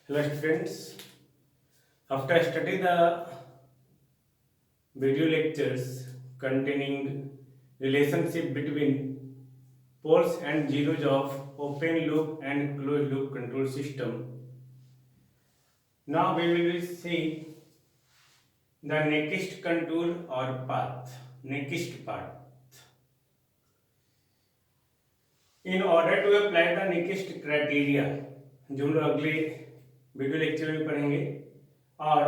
Hello students, after studying the video lectures containing relationship between poles and zeros of open loop and closed loop control system, now we will see the next contour or path, next part. In order to apply the next criteria, जो हम लोग अगले video lecture में पढ़ेंगे, और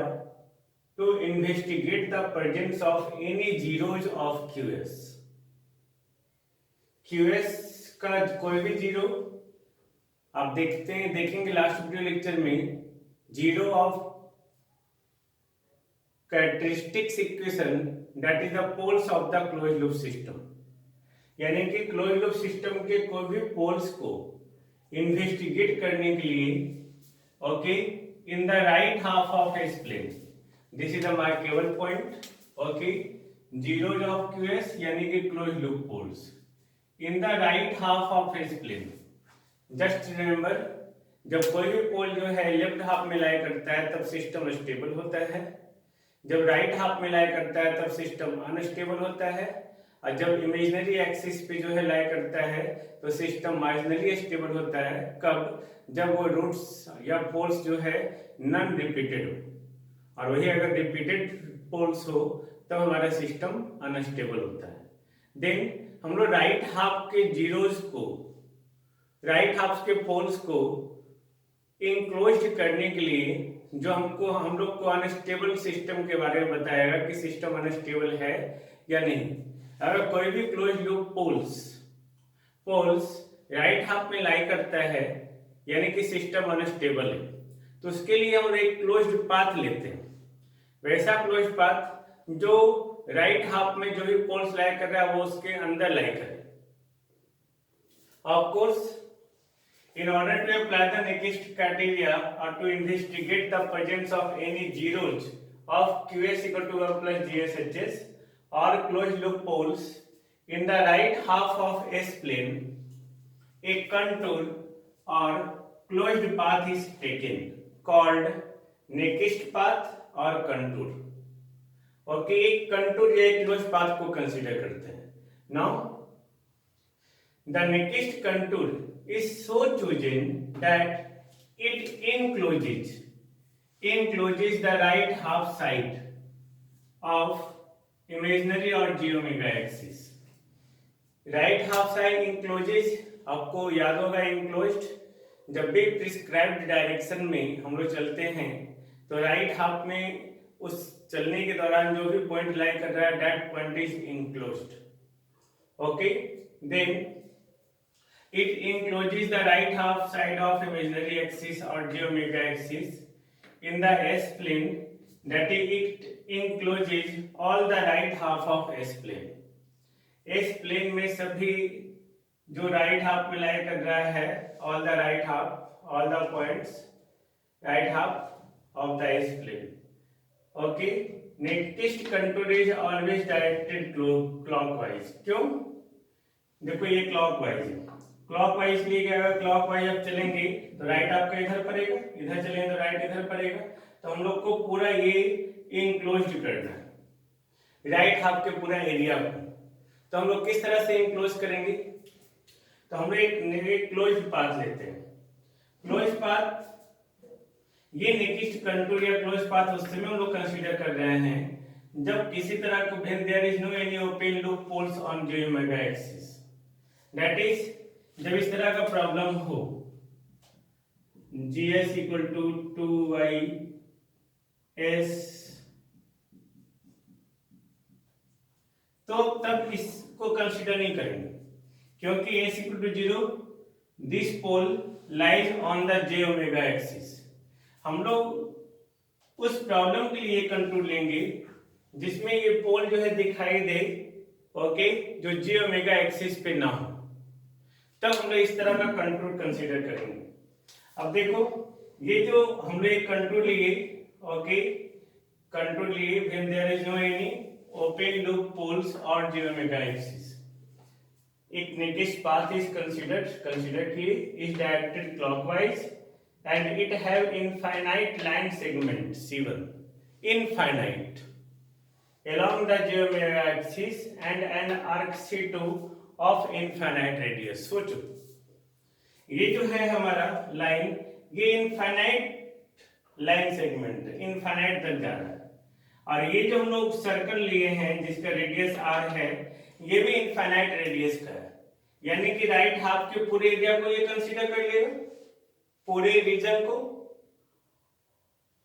to investigate the presence of any zeros of QS. QS का कोई भी जीरो आप देखेंगे लास्ट वीडियो लेक्चर में, zero of characteristics equation that is the poles of the closed loop system, यानी कि क्लोज्ड लूप सिस्टम के कोई भी पोल्स को इन्वेस्टिगेट करने के लिए, okay, in the right half of S plane, this is the markable point, okay, zeros of QS यानी कि closed loop poles in the right half of S plane. Just remember, जब कोई भी पोल जो है लेफ्ट हाफ में lie करता है तब सिस्टम स्टेबल होता है, जब राइट हाफ में लाई करता है तब सिस्टम अनस्टेबल होता है, और जब इमेजिनरी एक्सिस पे जो है लाई करता है तो सिस्टम मार्जिनली स्टेबल होता है. कब? जब वो रूट्स या पोल्स जो है नॉन रिपीटेड हो, और वही अगर रिपीटेड पोल्स हो तब हमारा सिस्टम अनस्टेबल होता है. देन हम लोग राइट हाफ के जीरोज को, राइट हाफ के पोल्स को इनक्लोज करने के लिए जो हम लोग को अनस्टेबल सिस्टम के बारे में बताएगा कि सिस्टम अनस्टेबल है या नहीं. अगर कोई भी close loop poles right half में लाई करता है यानी कि सिस्टम अनस्टेबल है, तो उसके लिए हम एक क्लोज्ड पाथ लेते हैं, वैसा क्लोज्ड पाथ जो राइट हाफ में जो भी पोल्स लाई कर रहा है वो उसके अंदर लाई करे. Of course, in order to apply the next criteria or to investigate the presence of any zeros of QS equal to 1 plus GSHS or closed loop poles in the right half of S plane, a contour or closed path is taken called next path or contour. Okay, एक contour या एक closed path को consider करते हैं. Now the next contour is so chosen that it encloses the right half side of imaginary or j omega axis. right half side encloses, आपको याद होगा enclosed, जब भी प्रिस्क्राइब्ड डायरेक्शन में हम लोग चलते हैं तो राइट हाफ में उस चलने के दौरान जो भी पॉइंट लाई कर रहा है that point is enclosed. Okay, then it encloses the right half side of imaginary axis or j omega axis in the S plane, that is, it encloses all the right half of S plane. S plane में सभी जो right half में लाई कर रहा है, all the right half, all the points right half of the S plane. Okay, next contour is always directed clockwise. क्यों? देखो ये clockwise है, क्लॉकवाइज लिए क्या होगा, क्लॉकवाइज आप चलेंगे तो राइट आपका इधर पड़ेगा, इधर चलेंगे तो राइट इधर पड़ेगा, तो हम लोग को पूरा ये इनक्लोज्ड करना है राइट हाफ के पूरा एरिया को. तो हम लोग किस तरह से इनक्लोज करेंगे, तो हम लोग एक क्लोज्ड पाथ लेते हैं. क्लोज्ड पाथ, ये नेक्स्ट कंटूर या क्लोज्ड पाथ उस समय हम लोग कंसीडर कर रहे हैं जब किसी तरह को when there is no any open loop poles on j omega axis, that is जब इस तरह का प्रॉब्लम हो, GS इक्वल टू 2YS, तो तब इसको कंसीडर नहीं करेंगे क्योंकि S equal to 0, this pole lies on the j omega axis. हम लोग उस प्रॉब्लम के लिए कंटूर लेंगे जिसमें ये पोल जो है दिखाई दे, ओके, जो j omega एक्सिस पे ना हो, तब हम लोग इस तरह का कंटूर कंसीडर करेंगे. अब देखो, ये जो हम लोग एक कंटूर लिए, ओके, कंटूर लिए when there is no any open loop poles और j omega axis, एक नेक्स्ट पाथ इज कंसीडर किए, is directed clockwise and it have infinite line segment C1, infinite, along the geomega axis and an arc C2 of infinite radius. सोचो ये जो है हमारा line, ये infinite line segment infinite तक जा रहा है, और ये जो हम लोग सर्कल लिए हैं जिसका रेडियस r है, ये भी इनफाइनाइट रेडियस का है, यानी कि राइट हाफ के पूरे एरिया को ये कंसीडर कर लेगा, पूरे रीजन को।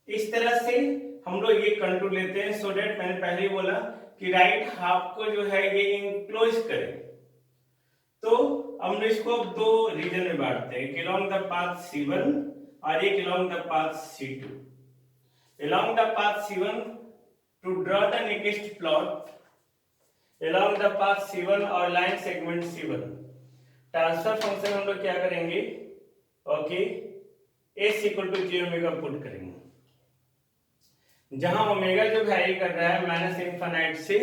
इस तरह से हम लोग ये कंटूर लेते हैं, सो दैट मैंने पहले ही बोला कि राइट हाफ को जो है ये इंक्लोज करे। तो हम इसको दो रीजन में बांटते हैं, एक अलोंग द पाथ C1 और एक along the path C2। Along the path C1 to draw the next plot along the path C1 और line segment C1, transfer function हम लोग क्या करेंगे, okay, S equal to j omega put करेंगे, जहां omega जो वैरी कर रहा है माइनस इनफिनाइट से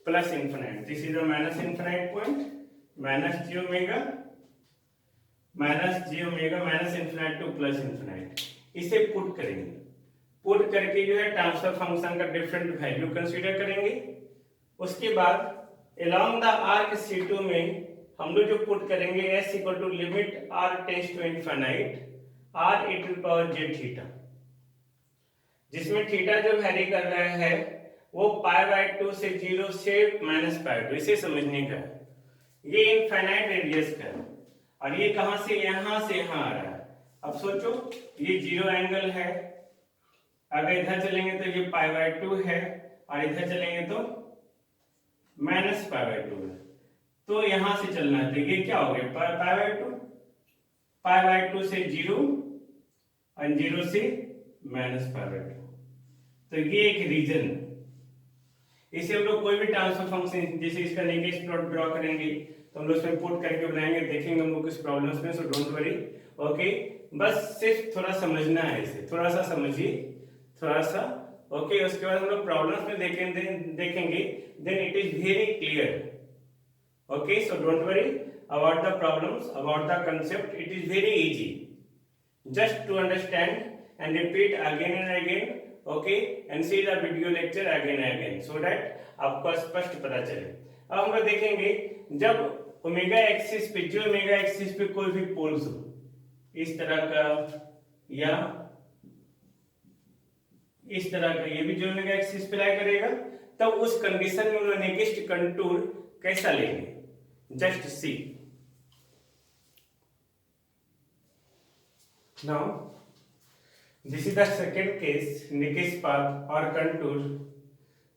plus infinite, this is the minus infinite point, minus j omega minus infinite to plus infinite, इसे पुट करेंगे। पुट करके जो है ट्रांसफर फंक्शन का डिफरेंट वैल्यू कंसीडर करेंगे। उसके बाद अलोंग द आर्क C2 में हम लोग जो पुट करेंगे s equal to limit r tends to infinite r e to power j theta, जिसमें थीटा जो वैरी कर रहा है वो π/2 से 0 से -π/2, इसे समझने का है। ये इनफाइनाइट रेडियस का है और ये कहां से यहां आ रहा है। अब सोचो ये 0 एंगल है, अगर इधर चलेंगे तो ये π/2 है और इधर चलेंगे तो -π/2 है, तो यहां से चलना है तो ये क्या हो गया π/2 से 0 और 0 से -π/2, तो ये एक रीजन है। इसे हम लोग कोई भी ट्रांसफर फंक्शन जैसे इसका नेगेटिव प्लॉट ड्रॉ करेंगे तो हम लोग इसमें पुट करके बनाएंगे, देखेंगे हम लोग कुछ प्रॉब्लम्स में, सो डोंट वरी, ओके। बस सिर्फ थोड़ा समझना है, इसे थोड़ा सा समझिए, थोड़ा सा, ओके। उसके बाद हम लोग प्रॉब्लम्स में देखेंगे, then it is very clear, okay. So don't worry about the problems, about the concept, it is very easy, just to understand and repeat again and again, okay, and see the video lecture again and again, so that आपको स्पष्ट पता चले। अब हम लोग देखेंगे जब omega axis पे, जो ओमेगा एक्सिस पे कोई भी पोल्स हो इस तरह का या इस तरह का, ये भी जो ओमेगा एक्सिस पे लाई करेगा, तब उस कंडीशन में उन्होंने नेक्स्ट कंटूर कैसा लेंगे, just see. Now, this is the second case, Niki's path or contour,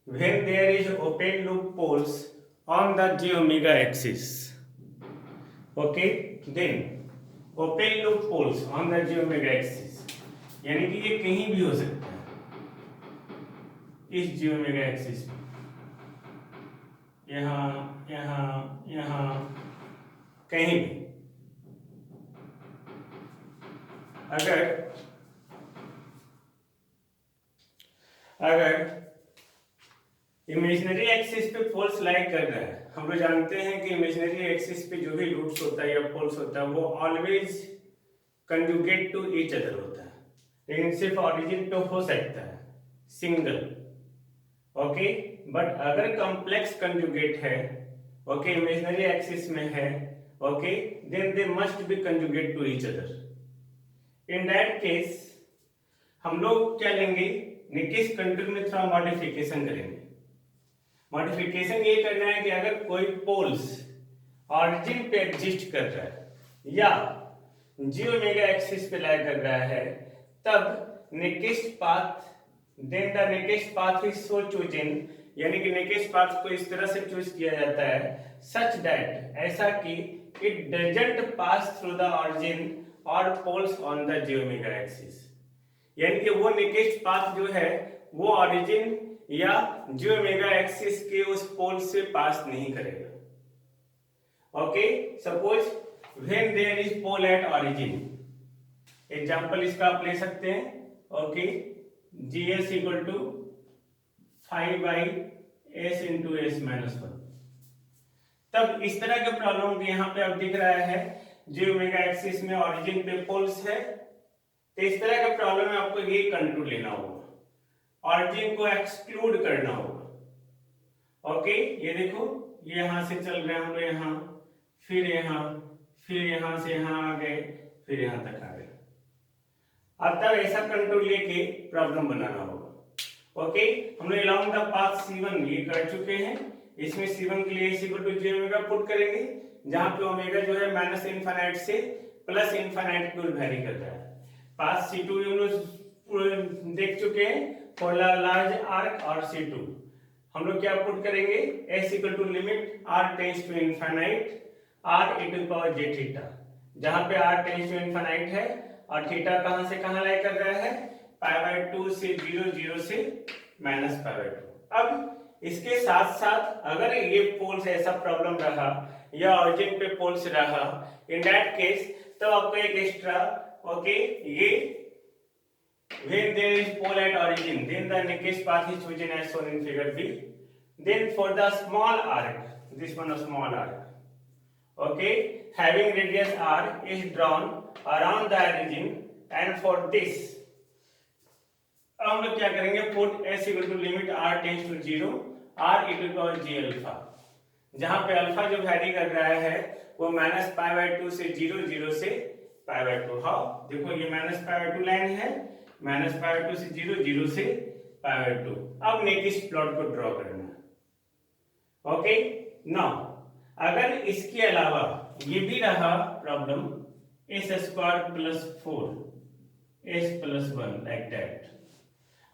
when there is open loop poles on the j omega axis. Okay, then open loop poles on the j omega axis, यानी कि ये कहीं भी हो सकता है इस j omega axis में, यहाँ यहाँ यहाँ कहीं भी। अगर इमेजिनरी एक्सिस पे पोल्स लाई कर रहा है, हम लोग जानते हैं कि इमेजिनरी एक्सिस पे जो भी रूट्स होता है या पोल्स होता है वो always conjugate to each other होता है, लेकिन सिर्फ ऑरिजिन पे हो सकता है सिंगल, ओके। बट अगर कॉम्प्लेक्स कंजुगेट है, ओके, इमेजिनरी एक्सिस में है, okay, then they must be conjugate to each other. In that case हम लोग क्या लेंगे, निकिस कंटूर में थोड़ा मॉडिफिकेशन करेंगे। मॉडिफिकेशन ये करना है कि अगर कोई पोल्स ऑरिजिन पे एग्जिस्ट कर रहा है या j ओमेगा एक्सिस पे लाई कर रहा है, तब next path, then the next path is so chosen, यानी कि नेक्स्ट पाथ को इस तरह से चूज किया जाता है सच दैट, ऐसा कि it doesn't pass through the origin और poles on the j omega axis, यानी कि वो नेक्स्ट पाथ जो है वो ऑरिजिन या j ओमेगा एक्सिस के उस पोल से पास नहीं करेगा, okay. Suppose when there is pole at origin, example इसका आप ले सकते हैं, okay, gs equal to 5/s into s minus 1। तब इस तरह के प्रॉब्लम यहाँ पे अब दिख रहा है j ओमेगा एक्सिस में ऑरिजिन पे पोल्स है, तो इस तरह का प्रॉब्लम में आपको ये कंटूर लेना होगा, ऑरिजिन को एक्सक्लूड करना होगा। ओके, ये देखो, ये यहां से चल रहे हैं हम लोग यहाँ, फिर यहाँ, फिर यहाँ से यहाँ आ गए, फिर यहाँ तक आ गए। अब तक ऐसा कंटूर लेके प्रॉब्लम बनाना होगा। ओके, हम लोग अलोंग द पाथ C1 ये कर चुके हैं। इसमें C1 के लिए j ओमेगा पुट करेंगे, जहां पे ओमेगा जो है माइनस इनफाइनाइट से प्लस इनफाइनाइट को वेरी कर रहा है। पाथ C2 हम लोग देख चुके हैं, फॉर लार्ज आर्क और C2 हम लोग क्या पुट करेंगे, s equal to limit r tends to infinite r e to power j theta, जहां पे r टेंड्स टू इनफाइनाइट है और थीटा कहां से कहां लाई कर रहा है, π/2 से 0 0 से -π/2। अब इसके साथ साथ अगर ये पोल्स ऐसा प्रॉब्लम रहा या ऑरिजिन पे पोल्स रहा, इन दैट केस तो आपको एक एक्स्ट्रा, ओके, ये when there is pole at origin then the nearest path is chosen as shown in figure B. Then for the small arc, this one a small arc, okay, having radius r is drawn around the origin, and for this हम लोग क्या करेंगे, put s equal to limit r tends to 0 r e to power j alpha, जहां पे alpha जो vary कर रहा है वो -π/2 से 0 0 से π/2। हाउ, देखो ये -π/2 लाइन है, -π/2 से 0 0 से π/2। अब नेक्स्ट प्लॉट को ड्रॉ करना है। ओके, नाउ अगर इसके अलावा ये भी रहा problem s² plus 4 s plus 1 like that.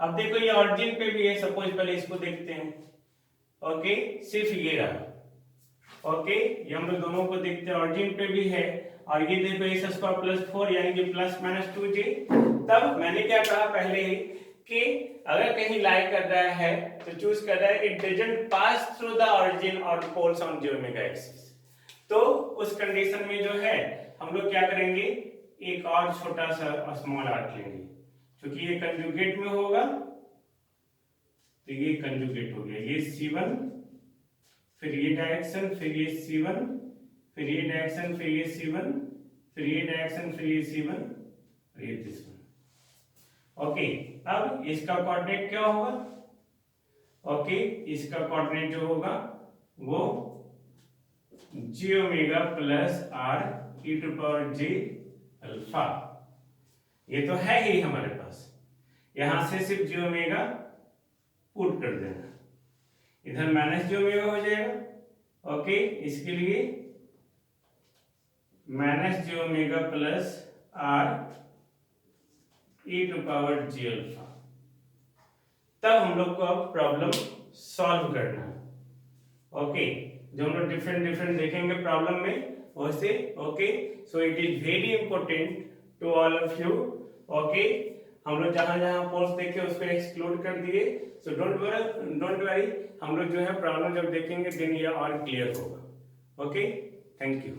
अब देखो ये ऑरिजिन पे भी है, सपोज पहले इसको देखते हैं। ओके, सिर्फ ये रहा। ओके, ये हम लोग दोनों को देखते हैं, ऑरिजिन पे भी है और ये देखो s² प्लस 4 यानी कि प्लस माइनस 2j। तब मैंने क्या कहा पहले ही कि अगर कहीं लाई कर रहा है तो चूज कर रहा है it doesn't pass through the origin और poles on j omega axis, तो उस कंडीशन में जो है हम लोग क्या करेंगे, एक और छोटा सा स्मॉल आर्क लेंगे, क्योंकि ये कंजुगेट में होगा तो ये कंजुगेट हो गया, ये C1 फिर ये डायरेक्शन, फिर ये C1 फिर ये डायरेक्शन, फिर ये C1 फिर ये डायरेक्शन, फिर ये C1 और ये दिस वन। ओके, अब इसका कोऑर्डिनेट क्या होगा, ओके, इसका कोऑर्डिनेट जो होगा वो j omega plus r e to power j alpha. ये तो है ही हमारे पास, यहां से सिर्फ j ओमेगा पुट कर देना, इधर माइनस j ओमेगा हो जाएगा। ओके, इसके लिए minus j omega plus r e to power j alpha. तब हम लोग को अब प्रॉब्लम सॉल्व करना है। ओके, जो हम लोग डिफरेंट देखेंगे प्रॉब्लम में वैसे। Okay, so it is very important to all of you. Okay, हम लोग जहां जहां पोल्स देखे उसको एक्सक्लूड कर दिए, सो डोंट वरी, हम लोग जो है प्रॉब्लम जब देखेंगे देन ये और क्लियर होगा। Okay, thank you.